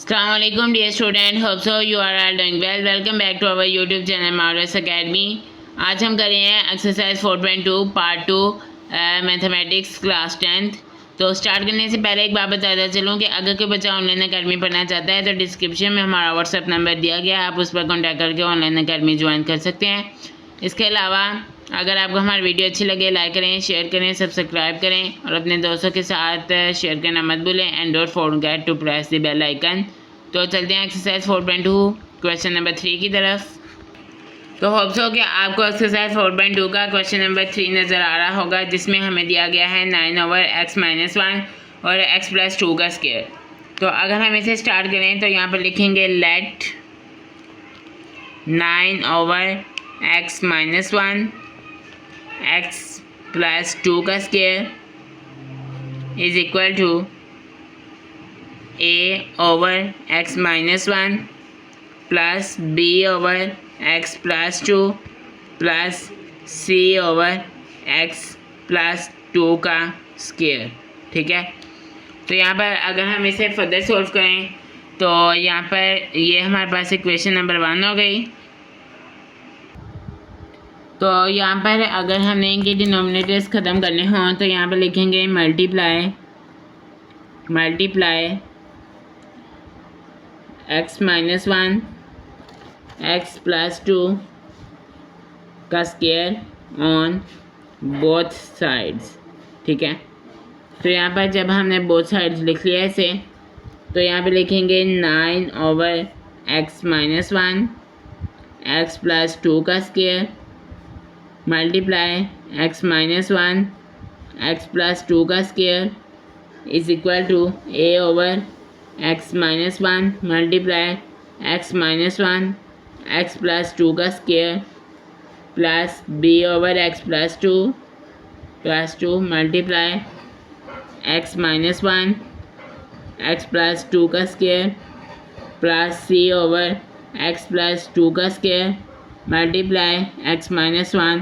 Assalamualaikum dear student, hope so you are all doing well. Welcome back to our YouTube channel Marvelous Academy. आज हम कर रहे हैं exercise 4.2 part 2 mathematics class 10th। तो start करने से पहले एक बात बताता चलूँ कि अगर कोई बच्चा ऑनलाइन अकेडमी पढ़ना चाहता है तो डिस्क्रिप्शन में हमारा व्हाट्सएप नंबर दिया गया है, आप उस पर कॉन्टैक्ट करके ऑनलाइन अकेडमी ज्वाइन कर सकते हैं। इसके अलावा अगर आपको हमारी वीडियो अच्छी लगे लाइक करें, शेयर करें, सब्सक्राइब करें और अपने दोस्तों के साथ शेयर करना मत भूलें and don't forget to press the bell icon. तो चलते हैं एक्सरसाइज 4.2 क्वेश्चन नंबर 3 की तरफ। तो होप सो कि आपको एक्सरसाइज 4.2 का क्वेश्चन नंबर 3 नज़र आ रहा होगा, जिसमें हमें दिया गया है 9/x-1 और x+2 का स्क्वायर। तो अगर हम इसे स्टार्ट करें तो यहाँ पर लिखेंगे लेट 9/x-1 x+2 का square is equal to a/x-1 plus b/x+2 plus c/x+2 का स्क्वायर। ठीक है, तो यहाँ पर अगर हम इसे फर्दर सॉल्व करें तो यहाँ पर ये हमारे पास इक्वेशन नंबर 1 हो गई। तो यहाँ पर अगर हमने इनके डिनोमिनेटर्स ख़त्म करने हों तो यहाँ पर लिखेंगे मल्टीप्लाई x-1 x+2 का स्क्वायर ऑन बोथ साइड्स। ठीक है, तो यहाँ पर जब हमने बोथ साइड्स लिख लिया इसे तो यहाँ पे लिखेंगे 9/x-1 x+2 का स्क्वायर मल्टीप्लाई x-1 x+2 का square is equal to a/x-1 multiply x-1 x+2 का square plus b/x+2 multiply x-1 x+2 का स्क्वायर प्लस c/x+2 का स्क्वायर मल्टीप्लाई x-1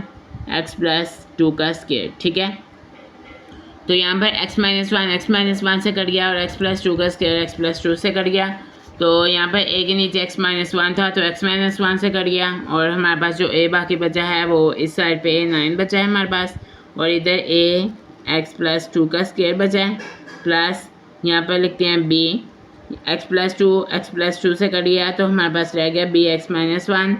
x+2 का स्क्वायर। ठीक है, तो यहाँ पर x-1 से कट गया और x+2 का स्क्वायर x+2 से कट गया। तो यहाँ पर a के नीचे x-1 था तो x-1 से कट गया और हमारे पास जो a बाकी बचा है वो इस साइड पे 9 बचा है हमारे पास और इधर a x+2 का स्क्वायर बचा है प्लस यहाँ पर लिखते हैं b x+2 से कट गया तो हमारे पास रह गया bx-1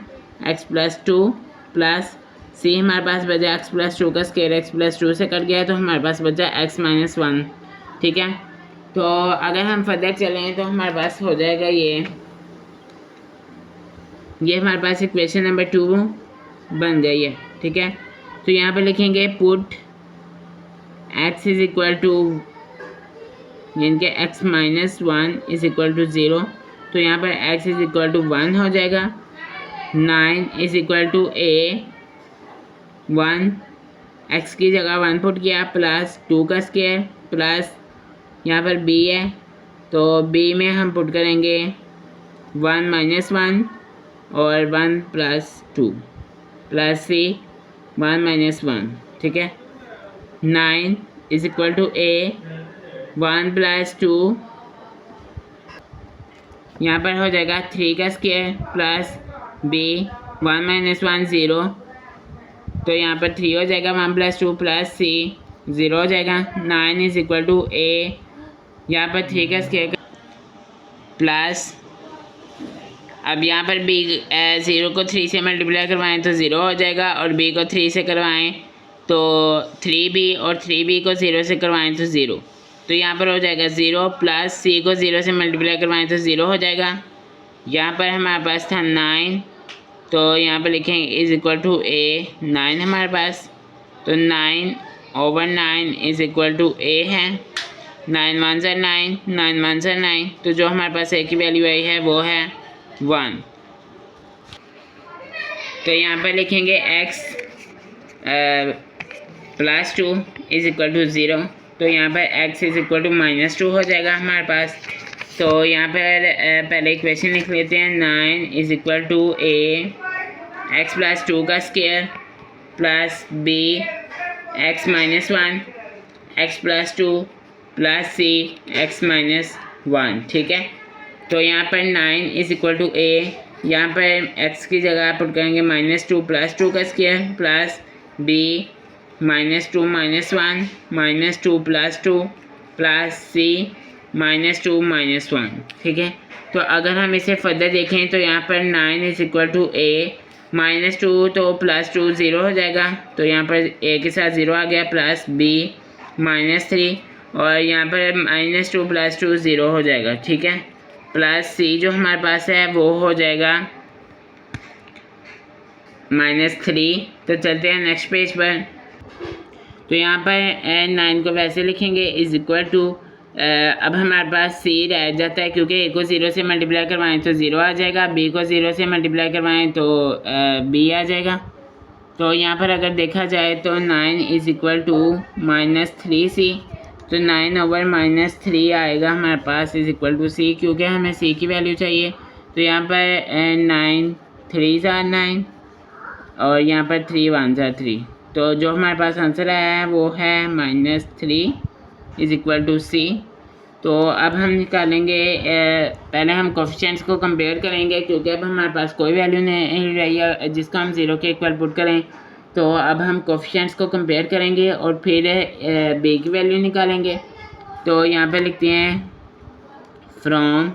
x+2 प्लस c हमारे पास बचा x+2 का स्क्वायर x+2 से कट गया तो हमारे पास बचा x-1। ठीक है, तो अगर हम फर्दर चलें तो हमारे पास हो जाएगा ये हमारे पास इक्वेशन नंबर 2 बन गई है। ठीक है, तो यहाँ पे लिखेंगे put x is equal to यानी कि x-1 इज इक्वल टू 0। तो यहाँ पर x इज इक्वल टू 1 हो जाएगा। 9 is equal to a1 x की जगह 1 पुट किया प्लस 2 का स्क्वायर प्लस यहाँ पर b है तो b में हम पुट करेंगे 1 - 1 और 1 + 2 प्लस c 1 - 1। ठीक है, 9 इज इक्वल टू a1 + 2 यहाँ पर हो जाएगा 3 का स्क्वायर प्लस b 1 - 1 0 तो यहाँ पर 3 हो जाएगा 1 + 2 प्लस c 0 हो जाएगा। 9 इज इक्वल टू a यहाँ पर 3 का स्क्वायर प्लस अब यहाँ पर b 0 को 3 से मल्टीप्लाई करवाएं तो 0 हो जाएगा और b को 3 से करवाएं तो 3b और 3b को 0 से करवाएं तो 0। तो यहाँ पर हो जाएगा 0 प्लस c को 0 से मल्टीप्लाई करवाएं तो 0 हो जाएगा। यहाँ पर हमारे पास था 9 तो यहाँ पर लिखेंगे इज इक्वल टू a 9 हमारे पास तो 9/9 इज इक्वल टू a है। 9 × 1 = 9 9 × 1 = 9 तो जो हमारे पास a की वैल्यू आई है वो है 1। तो यहाँ पर लिखेंगे x +2 इज इक्वल टू 0 तो यहाँ पर x इज इक्वल टू -2 हो जाएगा हमारे पास। तो यहाँ पर पहले इक्वेशन लिख लेते हैं 9 इज इक्वल टू a(x+2) का square plus b (x-1) x+2 plus c (x-1). ठीक है, तो यहाँ पर 9 इज इक्वल टू ए, यहाँ पर x की जगह पुट करेंगे -2 + 2 का square plus b -2 - 1 -2 + 2 plus c -2 - 1। ठीक है, तो अगर हम इसे फर्दर देखें तो यहाँ पर 9 इज इक्वल टू ए, -2 तो +2 0 हो जाएगा, तो यहाँ पर a के साथ 0 आ गया, प्लस b -3 और यहाँ पर -2 + 2 0 हो जाएगा। ठीक है, प्लस c जो हमारे पास है वो हो जाएगा -3। तो चलते हैं नेक्स्ट पेज पर। तो यहाँ पर 9 को वैसे लिखेंगे इज इक्वल टू, अब हमारे पास c रह जाता है क्योंकि a को 0 से मल्टीप्लाई करवाएं तो 0 आ जाएगा, b को 0 से मल्टीप्लाई करवाएं तो b आ जाएगा। तो यहाँ पर अगर देखा जाए तो 9 इज इक्वल टू -3c, तो 9/-3 आएगा हमारे पास इज इक्वल टू c, क्योंकि हमें c की वैल्यू चाहिए। तो यहाँ पर 9 3 × 9 और यहाँ पर 3 1 × 3, तो जो हमारे पास आंसर आया है वो है -3 इज इक्वल टू c। तो अब हम निकालेंगे, पहले हम कोफिशिएंट्स को कंपेयर करेंगे क्योंकि अब हमारे पास कोई वैल्यू नहीं रही है जिसको हम 0 के इक्वल पुट करें। तो अब हम कोफिशिएंट्स को कंपेयर करेंगे और फिर b की वैल्यू निकालेंगे। तो यहाँ पे लिखते हैं from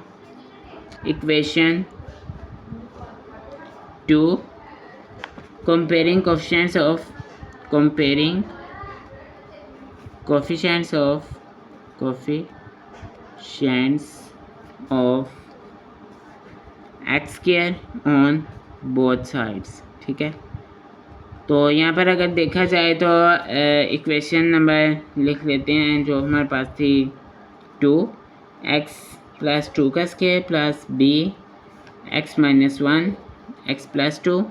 equation 2 comparing coefficients of x square on both sides। ठीक है, तो यहाँ पर अगर देखा जाए तो इक्वेशन नंबर लिख लेते हैं जो हमारे पास थी 2x + 2 का square plus b x - 1 x + 2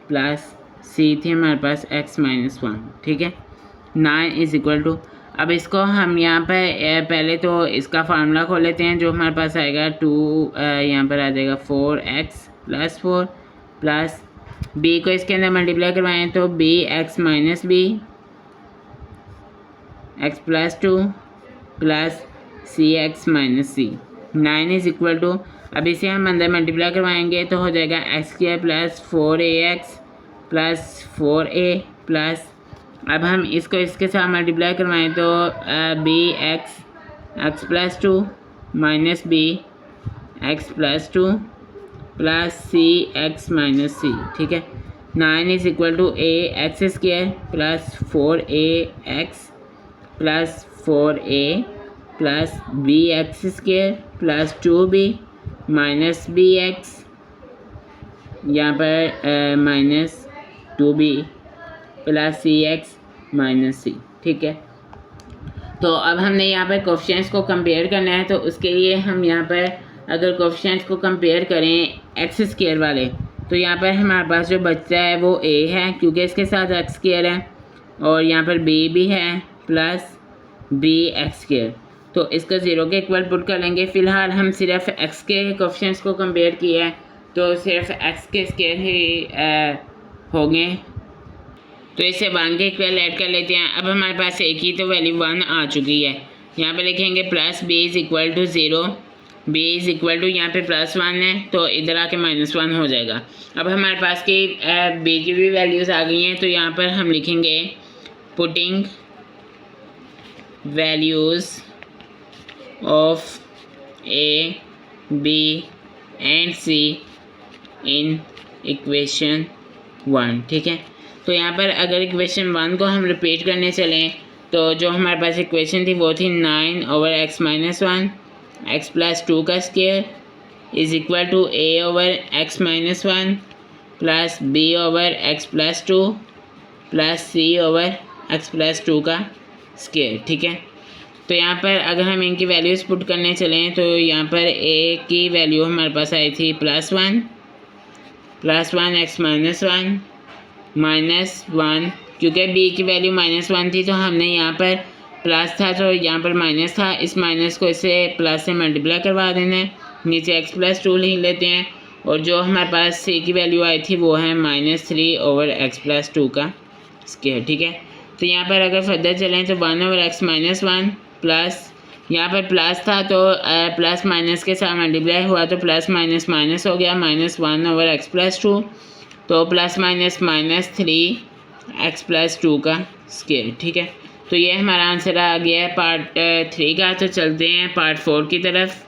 plus c थी हमारे पास x - 1। ठीक है, 9 इज इक्वल टू, अब इसको हम यहाँ पर पहले तो इसका फार्मूला खोल लेते हैं जो हमारे पास आएगा 2, यहाँ पर आ जाएगा 4x + 4 प्लस b को इसके अंदर मल्टीप्लाई करवाएं तो bx - b x + 2 plus cx - c। 9 is equal to, अब इसे हम अंदर मल्टीप्लाई करवाएंगे तो हो जाएगा x² + 4ax + 4a प्लस, अब हम इसको इसके साथ मल्टीप्लाई करवाएं तो bx x + 2 - b x + 2 plus cx - c। ठीक है, 9 is equal to ax² + 4ax + 4a plus bx² + 2b - bx, यहाँ पर -2b प्लस cx - c। ठीक है, तो अब हमने यहाँ पर कोफिशिएंट्स को कंपेयर करना है, तो उसके लिए हम यहाँ पर अगर कोफिशिएंट्स को कंपेयर करें x² वाले, तो यहाँ पर हमारे पास जो बचता है वो a है क्योंकि इसके साथ x² है, और यहाँ पर b भी है प्लस bx², तो इसको 0 के इक्वल पुट कर लेंगे। फ़िलहाल हम सिर्फ x के कोफिशिएंट्स को कंपेयर किया है तो सिर्फ x के स्क्वायर ही होंगे, तो इसे 1 के इक्वल ऐड कर लेते हैं। अब हमारे पास a की तो वैल्यू 1 आ चुकी है, यहाँ पे लिखेंगे plus b is equal to 0, b is equal to यहाँ पे +1 है तो इधर आके -1 हो जाएगा। अब हमारे पास की b की भी वैल्यूज़ आ गई हैं, तो यहाँ पर हम लिखेंगे putting values of a, b and c in equation 1। ठीक है, तो यहाँ पर अगर इक्वेशन 1 को हम रिपीट करने चलें तो जो हमारे पास इक्वेशन थी वो थी 9/x - 1 x + 2 का square is equal to a/x - 1 plus b/x + 2 plus c/x + 2 का स्क्वायर। ठीक है, तो यहाँ पर अगर हम इनकी वैल्यूज़ पुट करने चलें तो यहाँ पर a की वैल्यू हमारे पास आई थी +1 x - 1 क्योंकि b की वैल्यू -1 थी तो हमने यहाँ पर प्लस था तो यहाँ पर माइनस था, इस माइनस को इससे प्लस से मल्टीप्लाई करवा देना है, नीचे x + 2 लिख लेते हैं, और जो हमारे पास c की वैल्यू आई थी वो है -3/x + 2 का स्क्वायर। ठीक है, तो यहाँ पर अगर फर्दर चलें तो 1/x - 1 प्लस यहाँ पर प्लस था तो प्लस माइनस के साथ मल्टीप्लाई हुआ तो प्लस माइनस माइनस हो गया, -1/x+2, तो प्लस माइनस -3x+2 का स्क्वायर। ठीक है, तो ये हमारा आंसर आ गया है पार्ट 3 का। तो चलते हैं पार्ट 4 की तरफ।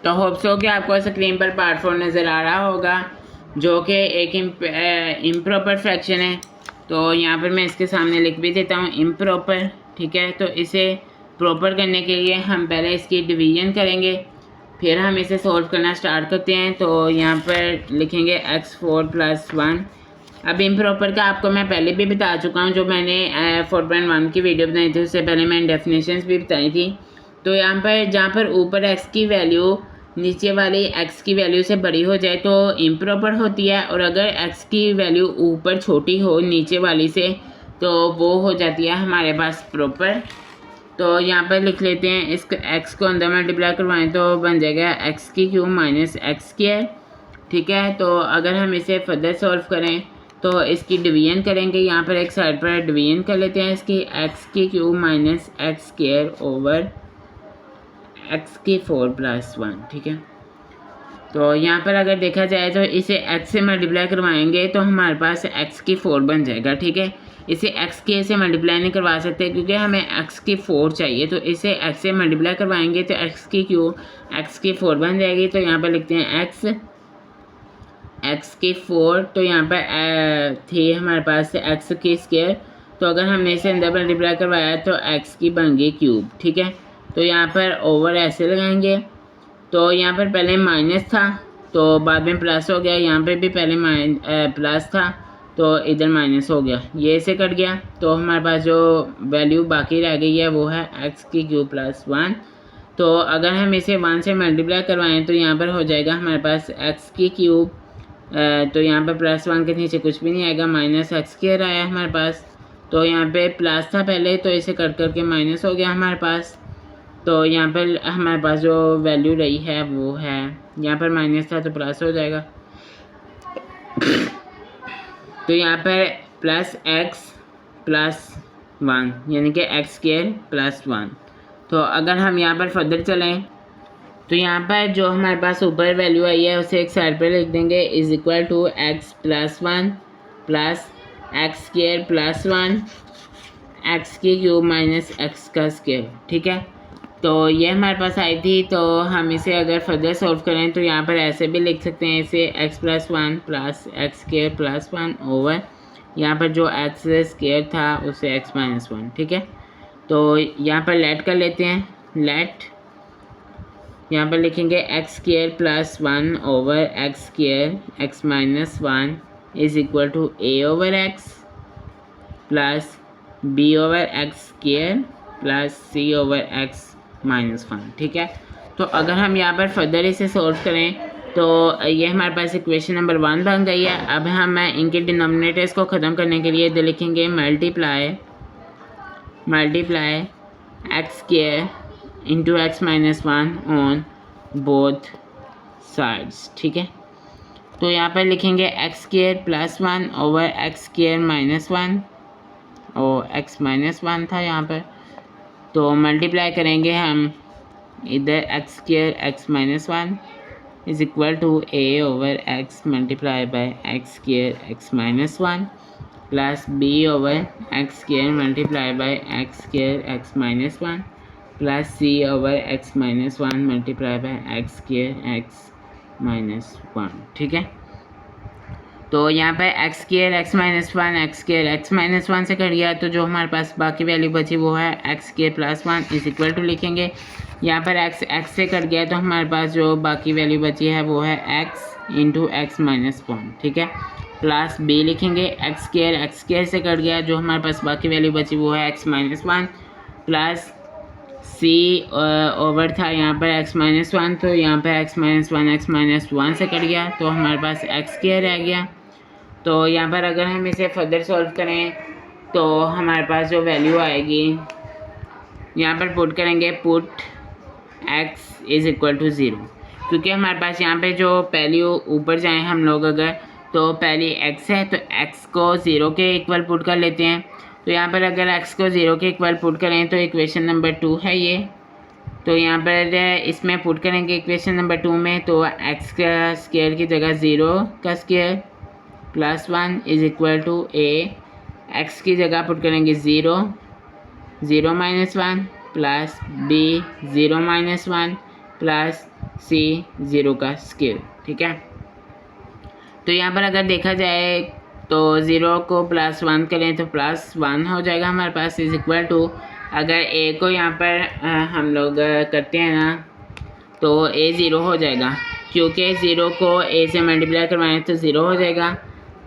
तो होप्स हो कि आपको स्क्रीन पर पार्ट 4 नज़र आ रहा होगा, जो कि एक इम्प्रॉपर फ्रैक्शन है। तो यहाँ पर मैं इसके सामने लिख भी देता हूँ इम्प्रॉपर। ठीक है, तो इसे प्रॉपर करने के लिए हम पहले इसकी डिवीजन करेंगे, फिर हम इसे सॉल्व करना स्टार्ट करते हैं। तो यहाँ पर लिखेंगे x4 + 1। अब इम्प्रॉपर का आपको मैं पहले भी बता चुका हूँ, जो मैंने 4.1 की वीडियो बनाई थी उससे पहले मैंने डेफिनेशंस भी बताई थी। तो यहाँ पर जहाँ पर ऊपर x की वैल्यू नीचे वाली x की वैल्यू से बड़ी हो जाए तो इम्प्रॉपर होती है, और अगर x की वैल्यू ऊपर छोटी हो नीचे वाली से तो वो हो जाती है हमारे पास प्रॉपर। तो यहाँ पर लिख लेते हैं, इस x को अंदर मल्टीप्लाई करवाएं तो बन जाएगा x³ - x²। ठीक है, तो अगर हम इसे फर्दर सॉल्व करें तो इसकी डिवीजन करेंगे। यहाँ पर एक साइड पर डिवीजन कर लेते हैं इसकी, x³ - x² ओवर x4 + 1। ठीक है, तो यहाँ पर अगर देखा जाए तो इसे x से मल्टीप्लाई करवाएंगे तो हमारे पास x4 बन जाएगा। ठीक है, इसे x से मल्टीप्लाई नहीं करवा सकते क्योंकि हमें x4 चाहिए, तो इसे x से मल्टीप्लाई करवाएंगे तो x4 बन जाएगी। तो यहाँ पर लिखते हैं x4, तो यहाँ पर थी हमारे पास x²। तो अगर हमने इसे अंदर मल्टीप्लाई करवाया तो x की बन गई क्यूब। ठीक है, तो यहाँ पर ओवर ऐसे लगाएंगे। तो यहाँ पर पहले माइनस था तो बाद में प्लस हो गया, यहाँ पे भी पहले प्लस था तो इधर माइनस हो गया, ये से कट गया। तो हमारे पास जो वैल्यू बाकी रह गई है वो है x³ + 1। तो अगर हम इसे 1 से मल्टीप्लाई करवाएं तो यहाँ पर हो जाएगा हमारे पास x³। तो यहाँ पर +1 के नीचे कुछ भी नहीं आएगा, -x² आया हमारे पास। तो यहाँ पे प्लस था पहले तो इसे कट करके माइनस हो गया हमारे पास। तो यहाँ पर हमारे पास जो वैल्यू रही है वो है, यहाँ पर माइनस था तो प्लस हो जाएगा। तो यहाँ पर +x + 1 यानी कि x² + 1। तो अगर हम यहाँ पर फर्दर चलें तो यहाँ पर जो हमारे पास ऊपर वैल्यू आई है उसे एक साइड पर लिख देंगे, = x + 1 + x² + 1 x³ - x²। ठीक है, तो ये हमारे पास आई थी। तो हम इसे अगर फर्दर सॉल्व करें तो यहाँ पर ऐसे भी लिख सकते हैं, इसे x + 1 + x² + 1 ओवर यहाँ पर जो x² था उसे x - 1। ठीक है, तो यहाँ पर लेट कर लेते हैं, लेट यहाँ पर लिखेंगे x² + 1 over x² x - 1 = a/x plus b/x² plus c/x - 1। ठीक है, तो अगर हम यहाँ पर फर्दर इसे सॉल्व करें तो ये हमारे पास इक्वेशन नंबर 1 बन गई है। अब हम इनके डिनोमिनेटर्स को ख़त्म करने के लिए इधर लिखेंगे multiply x² × x - 1 on both sides. ठीक है, तो यहाँ पर लिखेंगे x² + 1 ओवर x² - 1 और x - 1 था यहाँ पर, तो मल्टीप्लाई करेंगे हम इधर x² x - 1 = a/x multiply by x² x - 1 plus b/x² multiply by x² x - 1 plus c/x - 1 multiply by x² x - 1। ठीक है, तो यहाँ पर x² x - 1 x² x - 1 से कट गया, तो जो हमारे पास बाकी वैल्यू बची वो है x² + 1 लिखेंगे। यहाँ पर x से कट गया तो हमारे पास जो बाकी वैल्यू बची है वो है x × x - 1। ठीक है, प्लस b लिखेंगे, x² से कट गया, जो हमारे पास बाकी वैल्यू बची वो है x - 1 प्लस c ओवर था यहाँ पर x - 1, तो यहाँ पर x - 1 से कट गया तो हमारे पास x² रह गया। तो यहाँ पर अगर हम इसे फर्दर सॉल्व करें तो हमारे पास जो वैल्यू आएगी यहाँ पर पुट करेंगे, पुट x = 0, क्योंकि हमारे पास यहाँ पे जो वैल्यू ऊपर जाएं हम लोग अगर, तो पहली x है तो x को 0 के इक्वल पुट कर लेते हैं। तो यहाँ पर अगर x को 0 के इक्वल पुट करें तो इक्वेशन नंबर 2 है ये। तो यहाँ पर इसमें पुट करेंगे इक्वेशन नंबर 2 में, तो x का स्क्वायर की जगह 0 का square plus 1 is equal to a, x की जगह पुट करेंगे 0 0 minus 1 plus b 0 minus 1 plus c 0 का स्क्वायर। ठीक है, तो यहाँ पर अगर देखा जाए तो 0 को प्लस 1 करें तो प्लस 1 हो जाएगा हमारे पास, इज इक्वल टू अगर a को यहाँ पर हम लोग करते हैं ना तो a 0 हो जाएगा, क्योंकि 0 को a से मल्टीप्लाई करवाएं तो 0 हो जाएगा,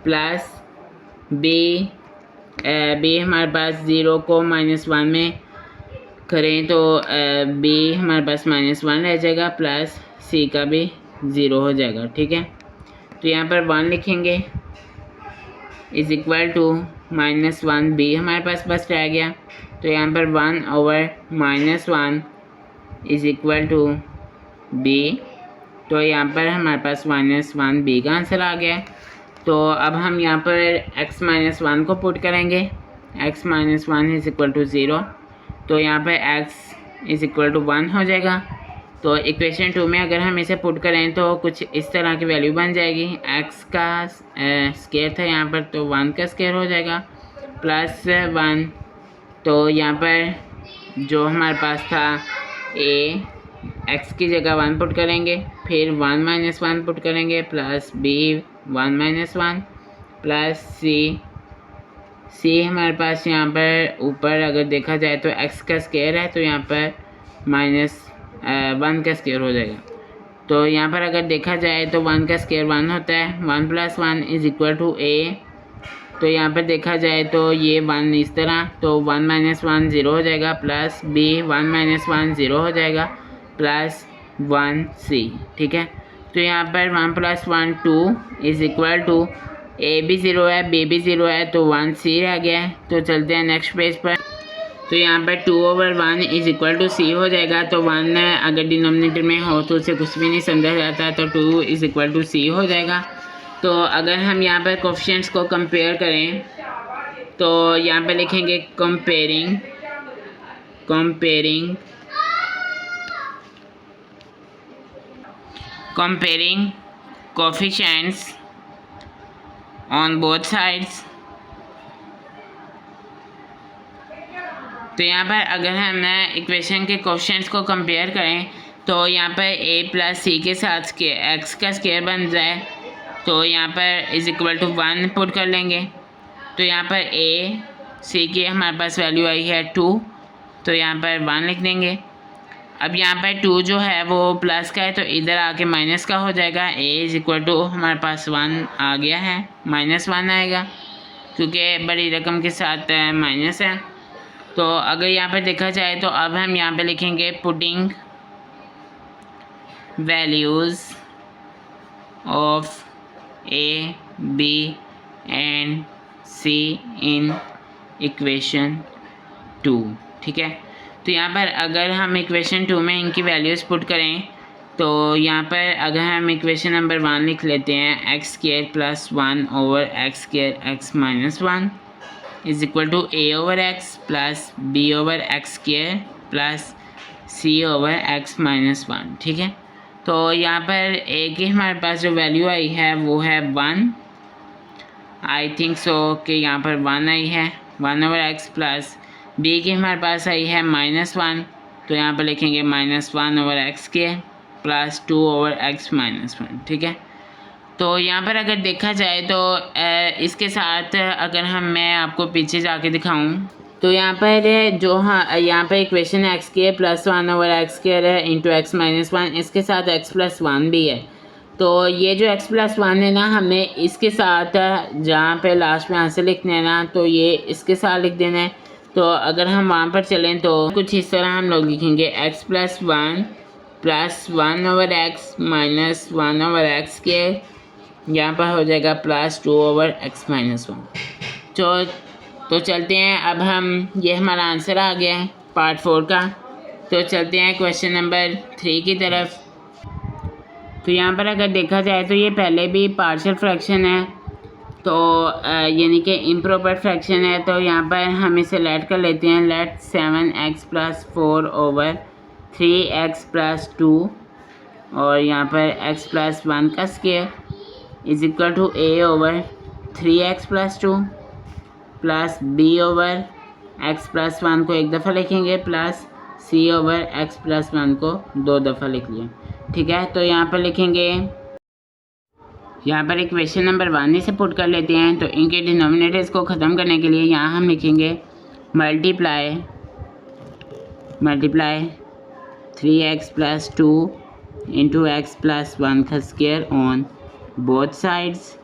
प्लस b हमारे पास 0 को -1 में करें तो b हमारे पास -1 रह जाएगा, प्लस c का भी 0 हो जाएगा। ठीक है, तो यहाँ पर 1 लिखेंगे इज इक्वल टू -1b हमारे पास बस रह गया, तो यहाँ पर 1/-1 इज इक्वल टू b, तो यहाँ पर हमारे पास -1b का आंसर आ गया। तो अब हम यहाँ पर x-1 को पुट करेंगे, x-1 इज इक्वल टू 0, तो यहाँ पर x इज इक्वल टू 1 हो जाएगा। तो इक्वेशन 2 में अगर हम इसे पुट करें तो कुछ इस तरह की वैल्यू बन जाएगी, x का स्क्वायर था यहाँ पर तो 1 का स्क्वायर हो जाएगा प्लस 1, तो यहाँ पर जो हमारे पास था a, x की जगह 1 पुट करेंगे, फिर 1-1 पुट करेंगे, प्लस b 1-1 प्लस c हमारे पास यहाँ पर ऊपर अगर देखा जाए तो x का स्क्वायर है तो यहाँ पर -1 का स्क्वायर हो जाएगा। तो यहाँ पर अगर देखा जाए तो 1 का स्क्वायर 1 होता है, 1 + 1 इज इक्वल टू a, तो यहाँ पर देखा जाए तो ये 1 इस तरह, तो 1-1 0 हो जाएगा, प्लस b 1-1 0 हो जाएगा, प्लस 1c। ठीक है, तो यहाँ पर 1 + 1 2 इज इक्वल टू a भी 0 है, b भी 0 है, तो 1c रह गया है। तो चलते हैं नेक्स्ट पेज पर, तो यहाँ पर 2/1 इज इक्वल टू c हो जाएगा, तो 1 अगर डिनोमिनेटर में हो तो उसे कुछ भी नहीं समझा जाता, तो 2 इज इक्वल टू c हो जाएगा। तो अगर हम यहाँ पर कोफिशिएंट्स को कंपेयर करें तो यहाँ पर लिखेंगे comparing coefficients on both sides. तो यहाँ पर अगर हम इक्वेशन के कोफिशिएंट्स को कंपेयर करें तो यहाँ पर a + c के साथ x का स्क्वायर बन जाए, तो यहाँ पर इज इक्वल टू 1 पुट कर लेंगे, तो यहाँ पर a c की हमारे पास वैल्यू आई है 2, तो यहाँ पर 1 लिख देंगे। अब यहाँ पर 2 जो है वो प्लस का है तो इधर आके माइनस का हो जाएगा, a इज इक्वल टू हमारे पास 1 आ गया है, -1 आएगा क्योंकि बड़ी रकम के साथ माइनस है। तो अगर यहाँ पर देखा जाए तो अब हम यहाँ पे लिखेंगे putting values of a, b and c in equation 2। ठीक है, तो यहाँ पर अगर हम इक्वेशन 2 में इनकी वैल्यूज़ पुट करें तो यहाँ पर अगर हम इक्वेशन नंबर 1 लिख लेते हैं, x² + 1/x² x - 1 is equal to a/x plus b/x² plus c/x - 1। ठीक है, तो यहाँ पर a की हमारे पास जो वैल्यू आई है वो है 1, आई थिंक सो कि यहाँ पर 1 आई है 1/x, प्लस b की हमारे पास आई है -1, तो यहाँ पर लिखेंगे -1/x² प्लस 2/x - 1। ठीक है, तो यहाँ पर अगर देखा जाए तो इसके साथ अगर मैं आपको पीछे जाके दिखाऊं तो यहाँ पर जो यहाँ पर equation x² + 1/x² into x - 1, इसके साथ x + 1 भी है। तो ये जो x + 1 है ना, हमने इसके साथ जहाँ पे लास्ट में आंसर लिखना है ना, तो ये इसके साथ लिख देना है। तो अगर हम वहाँ पर चलें तो कुछ इस तरह हम लोग लिखेंगे x + 1 + 1/x - 1/x², यहाँ पर हो जाएगा प्लस 2/x - 1। तो चलते हैं, अब हम ये हमारा आंसर आ गया है पार्ट 4 का। तो चलते हैं क्वेश्चन नंबर 3 की तरफ। तो यहाँ पर अगर देखा जाए तो ये पहले भी पार्शियल फ्रैक्शन है, तो यानी कि इम्प्रॉपर फ्रैक्शन है, तो यहाँ पर हम इसे लेट कर लेते हैं। लेट 7x + 4 / 3x + 2 और यहाँ पर x + 1 का square = a / 3x + 2 plus b / x + 1 को एक दफ़ा लिखेंगे प्लस c / x + 1 को 2 दफ़ा लिख लिया। ठीक है, तो यहाँ पर लिखेंगे, यहाँ पर इक्वेशन नंबर 1 इसे पुट कर लेते हैं। तो इनके डिनोमिनेटर्स को ख़त्म करने के लिए यहाँ हम लिखेंगे मल्टीप्लाई 3x + 2 × x + 1 का स्क्वायर ऑन बोथ साइड्स।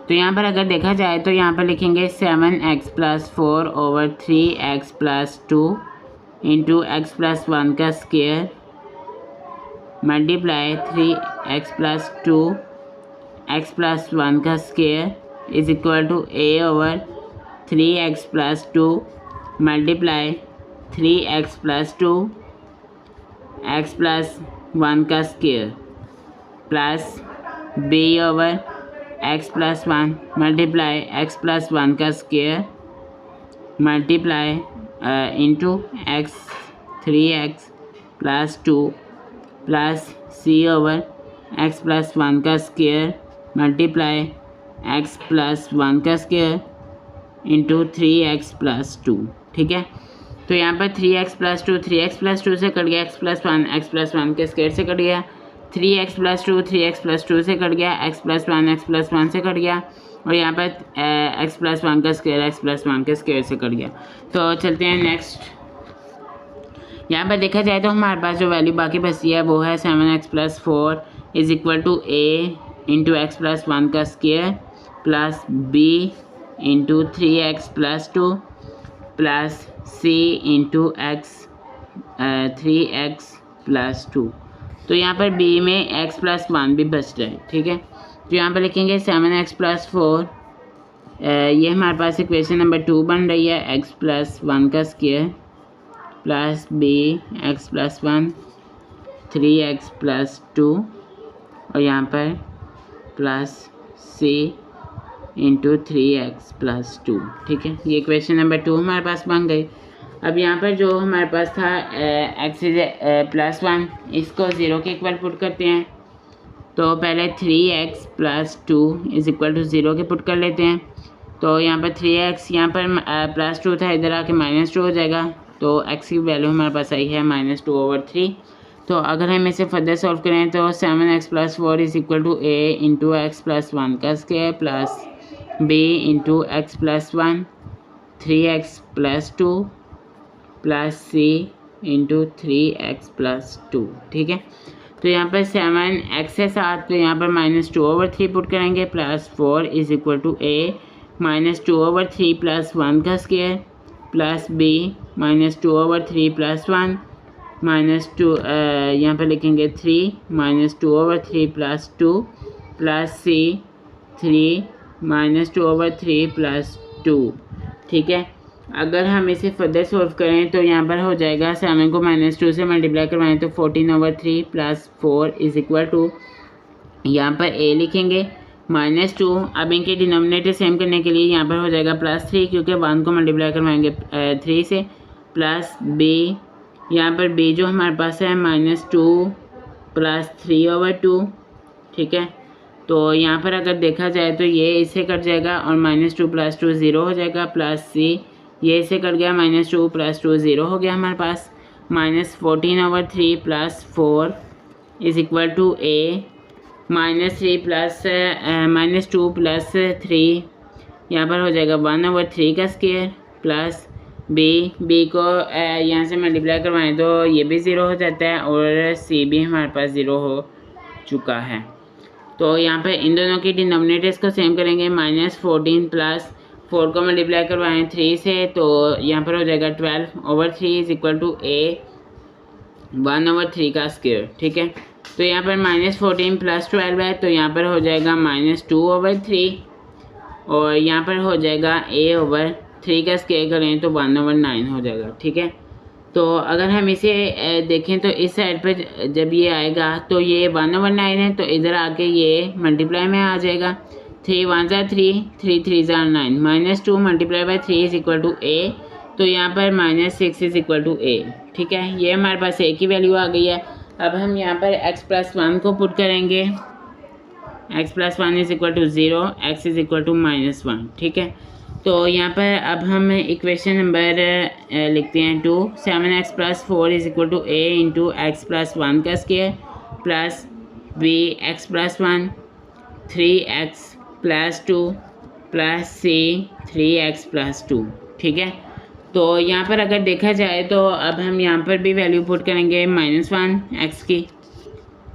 तो यहाँ पर अगर देखा जाए तो यहाँ पर लिखेंगे 7x + 4 / 3x + 2 × x + 1 का स्क्वायर मल्टीप्लाई 3x + 2 x + 1 का square = a / 3x + 2 multiply 3x + 2 x + 1 का square plus b / x + 1 multiply x + 1 का square multiply into x 3x + 2 plus c / x + 1 का स्क्वायर मल्टीप्लाई x + 1 का स्क्वायर इंटू 3x + 2। ठीक है, तो यहाँ पर 3x + 2 3x + 2 से कट गया, x + 1 x + 1 के स्क्वायर से कट गया, 3x + 2 3x + 2 से कट गया, x + 1 x + 1 से कट गया और यहाँ पर x + 1 का स्क्वायर x + 1 के स्क्वायर से कट गया। तो चलते हैं नेक्स्ट। यहाँ पर देखा जाए तो हमारे पास जो वैल्यू बाकी बची है वो है 7x + 4 = a × x + 1 का square plus b × 3x + 2 plus c × x 3x + 2। तो यहाँ पर b में x + 1 भी बच रहा है। ठीक है, तो यहाँ पर लिखेंगे 7x + 4 ये हमारे पास इक्वेशन नंबर 2 बन रही है, x + 1 का square plus b x + 1 3x + 2 और यहाँ पर प्लस c × 3x + 2। ठीक है, ये इक्वेशन नंबर 2 हमारे पास बन गई। अब यहाँ पर जो हमारे पास था x + 1 इसको 0 के इक्वल पुट करते हैं। तो पहले 3x + 2 = 0 के पुट कर लेते हैं। तो यहाँ पर 3x यहाँ पर +2 था, इधर आके -2 हो जाएगा। तो x की वैल्यू हमारे पास आई है -2/3। तो अगर हम इसे फर्दर सॉल्व करें तो 7x + 4 = a × x + 1 का square plus b × x + 1 3x + 2 plus c × 3x + 2। ठीक है, तो यहाँ पर 7x है 7, तो यहाँ पर -2/3 पुट करेंगे प्लस 4 = a -2/3 + 1 का स्क्वायर प्लस b -2/3 + 1 -2 यहाँ पर लिखेंगे 3 -2/3 + 2 प्लस c 3 -2/3 + 2। ठीक है, अगर हम इसे फर्दर सॉल्व करें तो यहाँ पर हो जाएगा 7 को -2 से मल्टीप्लाई करवाएं तो 14/3 + 4 = यहाँ पर a लिखेंगे -2। अब इनके डिनोमिनेटर सेम करने के लिए यहाँ पर हो जाएगा +3 क्योंकि 1 को मल्टीप्लाई करवाएंगे 3 से प्लस b यहाँ पर b जो हमारे पास है -2 + 3/2। ठीक है, तो यहाँ पर अगर देखा जाए तो ये इससे कट जाएगा और -2 + 2 0 हो जाएगा प्लस c ये इससे कट गया -2 + 2 0 हो गया हमारे पास -14/3 + 4 = a -3 प्लस -2 + 3 यहाँ पर हो जाएगा 1/3 का स्क्वायर प्लस b को यहाँ से मल्टीप्लाई करवाएं तो ये भी 0 हो जाता है और c भी हमारे पास 0 हो चुका है। तो यहाँ पर इन दोनों की डिनोमिनेटर्स को सेम करेंगे -14 प्लस 4 को मल्टीप्लाई करवाएं 3 से तो यहाँ पर हो जाएगा 12/3 = a 1/3 का स्क्वायर। ठीक है, तो यहाँ पर -14 + 12 है तो यहाँ पर हो जाएगा -2/3 और यहाँ पर हो जाएगा a/3 का स्क्वायर करें तो 1/9 हो जाएगा। ठीक है, तो अगर हम इसे देखें तो इस साइड पर जब ये आएगा तो ये 1/9 है, तो इधर आके ये मल्टीप्लाई में आ जाएगा। 3 1 3, 3 3 9, -2 multiply by 3 is equal to a, तो यहाँ पर -6 इज इक्वल टू a। ठीक है, ये हमारे पास a की वैल्यू आ गई है। अब हम यहाँ पर x+1 को पुट करेंगे, x+1 is equal to 0, x is equal to -1। ठीक है, तो यहाँ पर अब हम इक्वेशन नंबर लिखते हैं 2, 7x + 4 is equal to a into x+1 का square plus b x+1, 3x + 2 plus c 3x + 2। ठीक है, तो यहाँ पर अगर देखा जाए तो अब हम यहाँ पर भी वैल्यू पुट करेंगे -1 x की,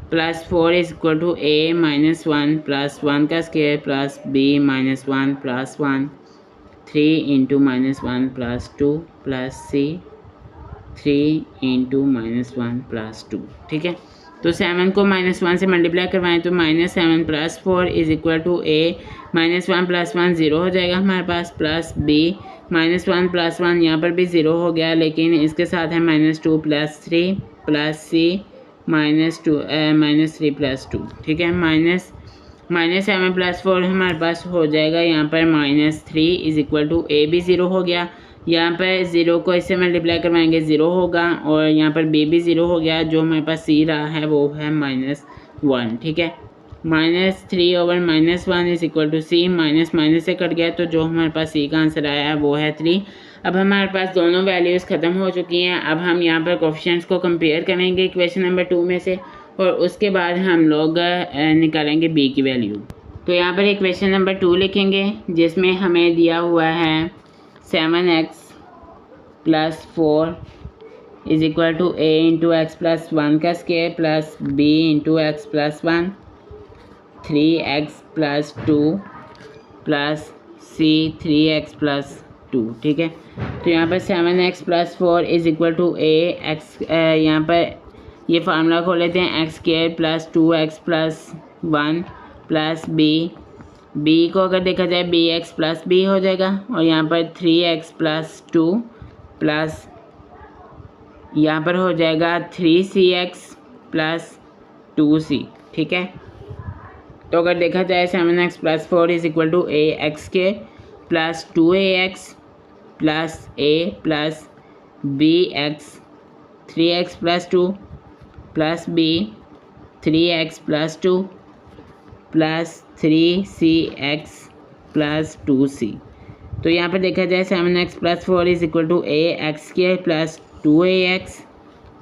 plus 4 is equal to a -1 plus 1 का square plus b -1 plus 1, 3 into -1 plus 2 plus c 3 into -1 plus 2। ठीक है, तो 7 को -1 से मल्टीप्लाई करवाएं तो -7 + 4 इज इक्वल टू a -1 + 1 0 हो जाएगा हमारे पास, प्लस b -1 + 1 यहाँ पर भी 0 हो गया, लेकिन इसके साथ है -2 + 3 प्लस c -3 + 2। ठीक है, -7 + 4 हमारे पास हो जाएगा यहाँ पर -3 इज इक्वल टू a भी 0 हो गया, यहाँ पर 0 को इससे मल्टीप्लाई करवाएंगे 0 होगा, और यहाँ पर b भी 0 हो गया, जो हमारे पास c रहा है वो है -1। ठीक है, -3/-1 is equal to c, minus से कट गया, तो जो हमारे पास c का आंसर आया है वो है 3। अब हमारे पास दोनों वैल्यूज़ ख़त्म हो चुकी हैं। अब हम यहाँ पर कोफिशिएंट्स को कंपेयर करेंगे इक्वेशन नंबर 2 में से, और उसके बाद हम लोग निकालेंगे b की वैल्यू। तो यहाँ पर इक्वेशन नंबर 2 लिखेंगे, जिसमें हमें दिया हुआ है 7x + 4 is equal to a into x+1 का square plus b into x+1, 3x + 2 plus c 3x + 2। ठीक है, तो यहाँ पर 7x + 4 is equal to a x, यहाँ पर ये फार्मूला खोल लेते हैं, x² + 2x + 1 प्लस b को अगर देखा जाए bx + b हो जाएगा, और यहाँ पर 3x + 2 प्लस यहाँ पर हो जाएगा 3cx + 2c। ठीक है, तो अगर देखा जाए 7x + 4 is equal to ax² + 2ax plus a plus bx 3x + 2 plus b 3x + 2 plus 3cx + 2c। तो यहाँ पर देखा जाए 7x + 4 is equal to ax² + 2ax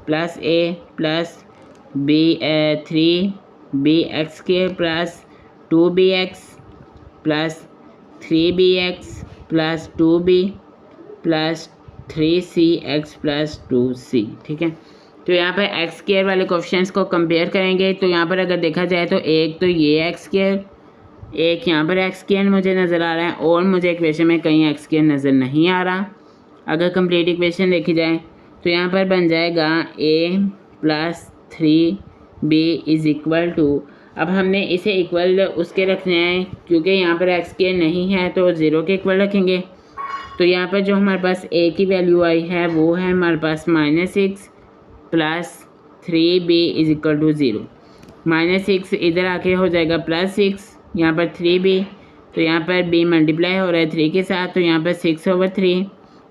plus a plus b 3bx² + 2bx plus 3bx + 2b plus 3cx + 2c। ठीक है, तो यहाँ पर x² वाले कोफिशिएंट्स को कंपेयर करेंगे, तो यहाँ पर अगर देखा जाए तो एक तो ये x², एक यहाँ पर x² मुझे नज़र आ रहा है, और मुझे इक्वेशन में कहीं x² नज़र नहीं आ रहा। अगर कंप्लीट इक्वेशन देखी जाए तो यहाँ पर बन जाएगा a + 3b is equal to, अब हमने इसे इक्वल उसके रखने हैं, क्योंकि यहाँ पर x² नहीं है तो 0 के इक्वल रखेंगे। तो यहाँ पर जो हमारे पास a की वैल्यू आई है वो है हमारे पास -6 plus 3b is equal to 0। -6 इधर आके हो जाएगा +6, यहाँ पर 3b, तो यहाँ पर b मल्टीप्लाई हो रहा है 3 के साथ, तो यहाँ पर 6/3,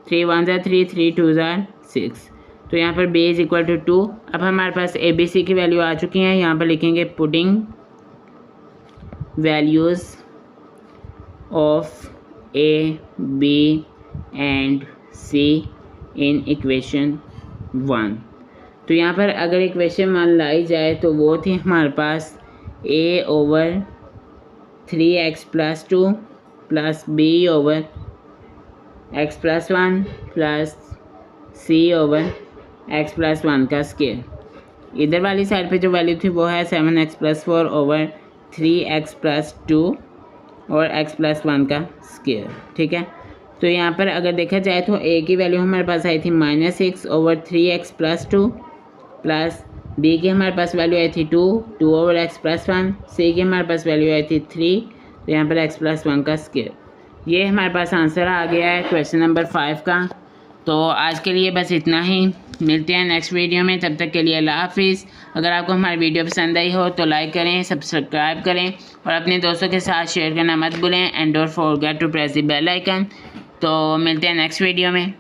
3 1 3, 3 2 6, तो यहाँ पर b इज इक्वल टू 2। अब हमारे पास a b c की वैल्यू आ चुकी हैं, यहाँ पर लिखेंगे putting values of a b and c in equation 1। तो यहाँ पर अगर इक्वेशन 1 लाई जाए तो वो थी हमारे पास a/3x + 2 plus b/x+1 plus c/x + 1 का स्क्वायर। इधर वाली साइड पे जो वैल्यू थी वो है 7x + 4 3x + 2 और x+1 का स्क्वायर। ठीक है, तो यहाँ पर अगर देखा जाए तो a की वैल्यू हमारे पास आई थी -6/3x + 2 प्लस b की हमारे पास वैल्यू आई थी 2/x+1, c की हमारे पास वैल्यू आई थी 3, तो यहाँ पर x+1 का स्क्वायर। ये हमारे पास आंसर आ गया है क्वेश्चन नंबर 5 का। तो आज के लिए बस इतना ही, मिलते हैं नेक्स्ट वीडियो में, तब तक के लिए अल्लाह हाफिज़। अगर आपको हमारी वीडियो पसंद आई हो तो लाइक करें, सब्सक्राइब करें और अपने दोस्तों के साथ शेयर करना मत भूलें, and don't forget to press the bell icon. तो मिलते हैं नेक्स्ट वीडियो में।